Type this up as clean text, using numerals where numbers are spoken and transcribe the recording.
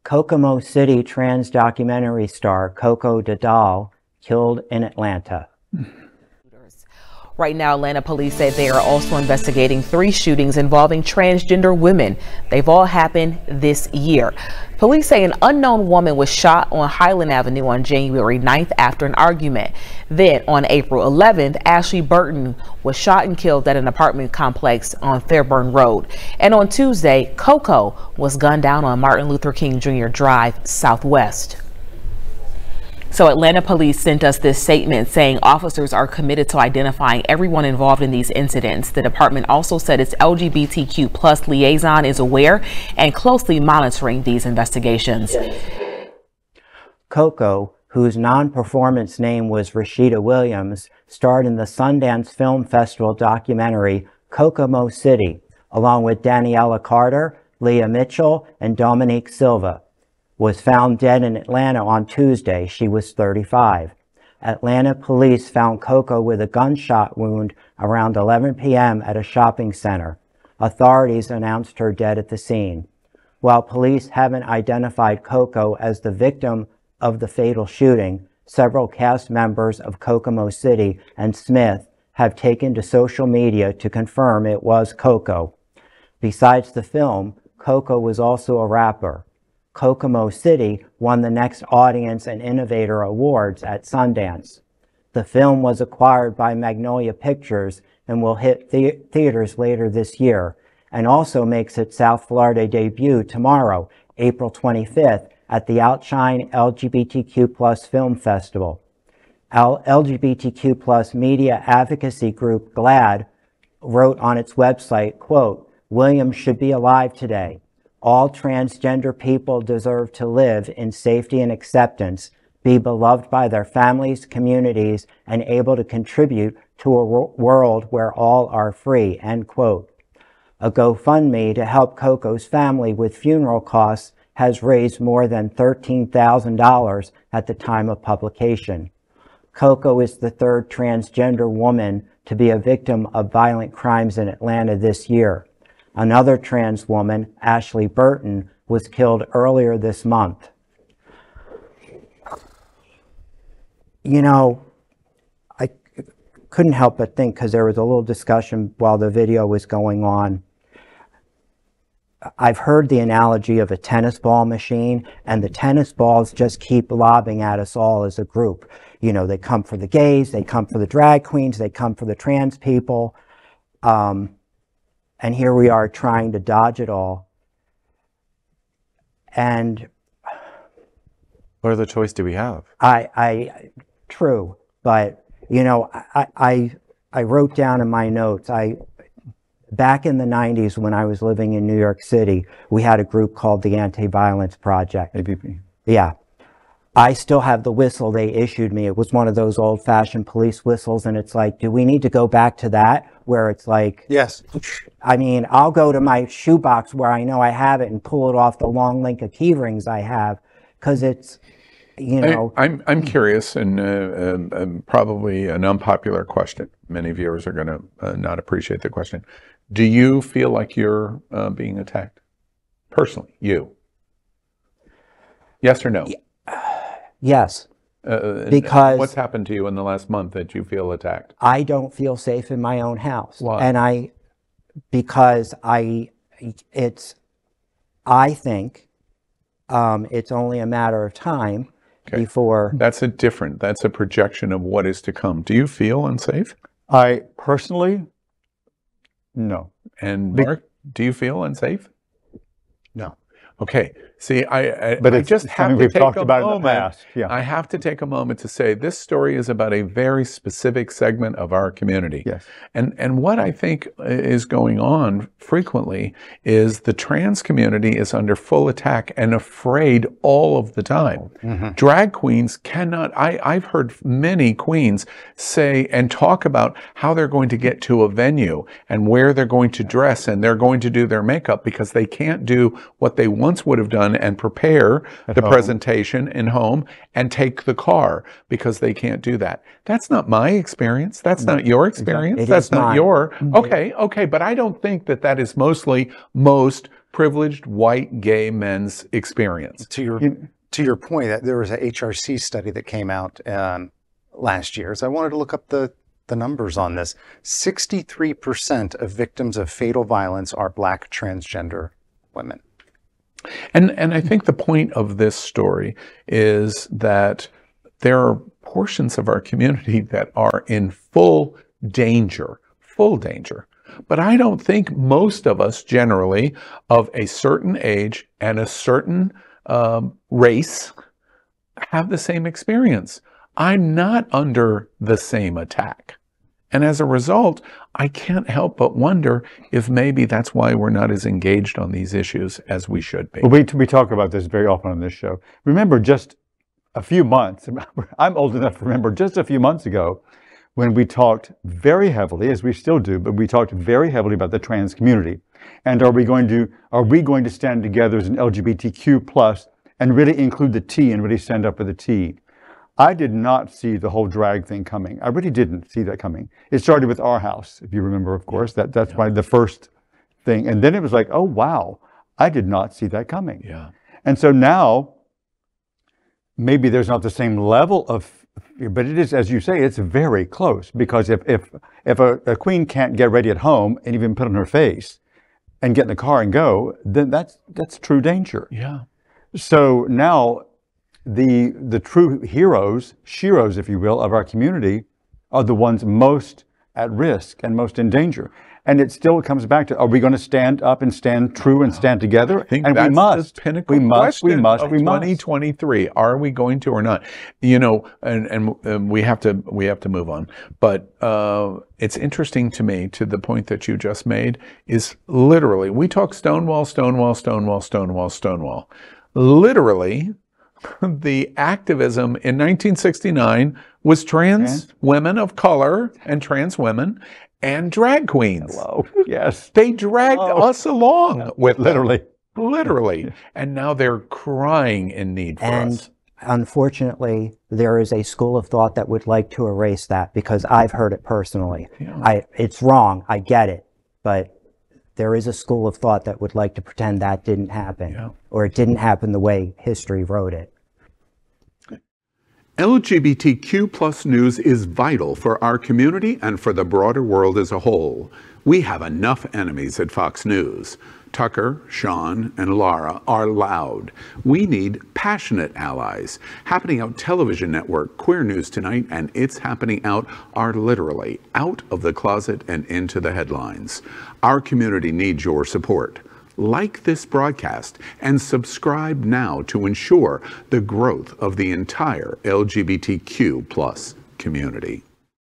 Kokomo City trans documentary star Koko killed in Atlanta. Right now, Atlanta police say they are also investigating 3 shootings involving transgender women. They've all happened this year. Police say an unknown woman was shot on Highland Avenue on January 9th after an argument. Then on April 11th, Ashley Burton was shot and killed at an apartment complex on Fairburn Road. And on Tuesday, Koko was gunned down on Martin Luther King Jr. Drive Southwest. So Atlanta police sent us this statement saying officers are committed to identifying everyone involved in these incidents. The department also said its LGBTQ plus liaison is aware and closely monitoring these investigations. Koko, whose non-performance name was Rashida Williams, starred in the Sundance Film Festival documentary Kokomo City, along with Daniela Carter, Leah Mitchell, and Dominique Silva. Was found dead in Atlanta on Tuesday. She was 35. Atlanta police found Koko with a gunshot wound around 11 p.m. at a shopping center. Authorities announced her dead at the scene. While police haven't identified Koko as the victim of the fatal shooting, several cast members of Kokomo City and Smith have taken to social media to confirm it was Koko. Besides the film, Koko was also a rapper. Kokomo City won the NEXT Audience and Innovator awards at Sundance. The film was acquired by Magnolia Pictures and will hit theaters later this year, and also makes its South Florida debut tomorrow, April 25th, at the OUTshine LGBTQ Film Festival. LGBTQ media advocacy group GLAAD wrote on its website, quote, "Williams should be alive today. All transgender people deserve to live in safety and acceptance, be beloved by their families, communities, and able to contribute to a world where all are free," end quote. A GoFundMe to help Koko's family with funeral costs has raised more than $13,000 at the time of publication. Koko is the 3rd transgender woman to be a victim of violent crimes in Atlanta this year. Another trans woman, Ashley Burton, was killed earlier this month. You know, I couldn't help but think, because there was a little discussion while the video was going on. I've heard the analogy of a tennis ball machine, and the tennis balls just keep lobbing at us all as a group. You know, they come for the gays, they come for the drag queens, they come for the trans people. And here we are trying to dodge it all. And what other choice do we have? True, but you know, I wrote down in my notes, back in the 90s when I was living in New York City, we had a group called the Anti-Violence Project. AVP. Yeah. I still have the whistle they issued me. It was one of those old-fashioned police whistles, and it's like, do we need to go back to that, where it's like... Yes. I mean, I'll go to my shoebox where I know I have it and pull it off the long link of key rings I have, because it's, you know... I'm curious, and probably an unpopular question. Many viewers are going to not appreciate the question. Do you feel like you're being attacked? Personally, you? Yes or no? Yes, because... What's happened to you in the last month that you feel attacked? I don't feel safe in my own house. Why? And because I think it's only a matter of time before... That's a projection of what is to come. Do you feel unsafe? I personally, no. And Mark, do you feel unsafe? No. Okay. See, I it's just have to we've take talked a about moment. in the past. Yeah. I have to take a moment to say this story is about a very specific segment of our community. Yes. And what I think is going on frequently is the trans community is under full attack and afraid all of the time. Mm-hmm. Drag queens cannot, I've heard many queens say and talk about how they're going to get to a venue and where they're going to dress and they're going to do their makeup because they can't do what they once would have done run and prepare the home. presentation in home and take the car because they can't do that. That's not my experience. That's not your experience. It That's is not mine. your, okay, but I don't think that that is mostly most privileged white gay men's experience. To your point, that there was a HRC study that came out last year. So I wanted to look up the numbers on this. 63% of victims of fatal violence are Black transgender women. And I think the point of this story is that there are portions of our community that are in full danger. But I don't think most of us generally of a certain age and a certain race have the same experience. I'm not under the same attack. And as a result, I can't help but wonder if maybe that's why we're not as engaged on these issues as we should be. Well, we talk about this very often on this show. Remember just a few months, I'm old enough to remember just a few months ago when we talked very heavily, as we still do, but we talked very heavily about the trans community. And are we going to stand together as an LGBTQ plus and really include the T and really stand up for the T? I did not see the whole drag thing coming. I really didn't see that coming. It started with Our House, if you remember, of course. That's why the first thing. And then it was like, oh, wow, I did not see that coming. Yeah. And so now, maybe there's not the same level of, but it is, as you say, it's very close. Because if a queen can't get ready at home and even put on her face and get in the car and go, then that's true danger. Yeah. So now, the true heroes, sheroes, if you will, of our community are the ones most at risk and most in danger. And it still comes back to, are we going to stand up and stand true and stand together? I think and that's we must. the pinnacle We must. question of We must. 2023. Are we going to or not? You know, and we have to move on. But it's interesting to me, to the point that you just made, is literally, we talk Stonewall. Literally, the activism in 1969 was trans women of color and trans women and drag queens. Hello. Yes. They dragged us along with Literally. them. Literally. And now they're crying in need for us. Unfortunately, there is a school of thought that would like to erase that, because I've heard it personally. Yeah. It's wrong. I get it. But there is a school of thought that would like to pretend that didn't happen, or it didn't happen the way history wrote it. LGBTQ plus news is vital for our community and for the broader world as a whole. We have enough enemies at Fox News. Tucker, Sean, and Laura are loud. We need passionate allies. Happening Out Television Network, Queer News Tonight, and It's Happening Out are literally out of the closet and into the headlines. Our community needs your support. Like this broadcast and subscribe now to ensure the growth of the entire LGBTQ plus community.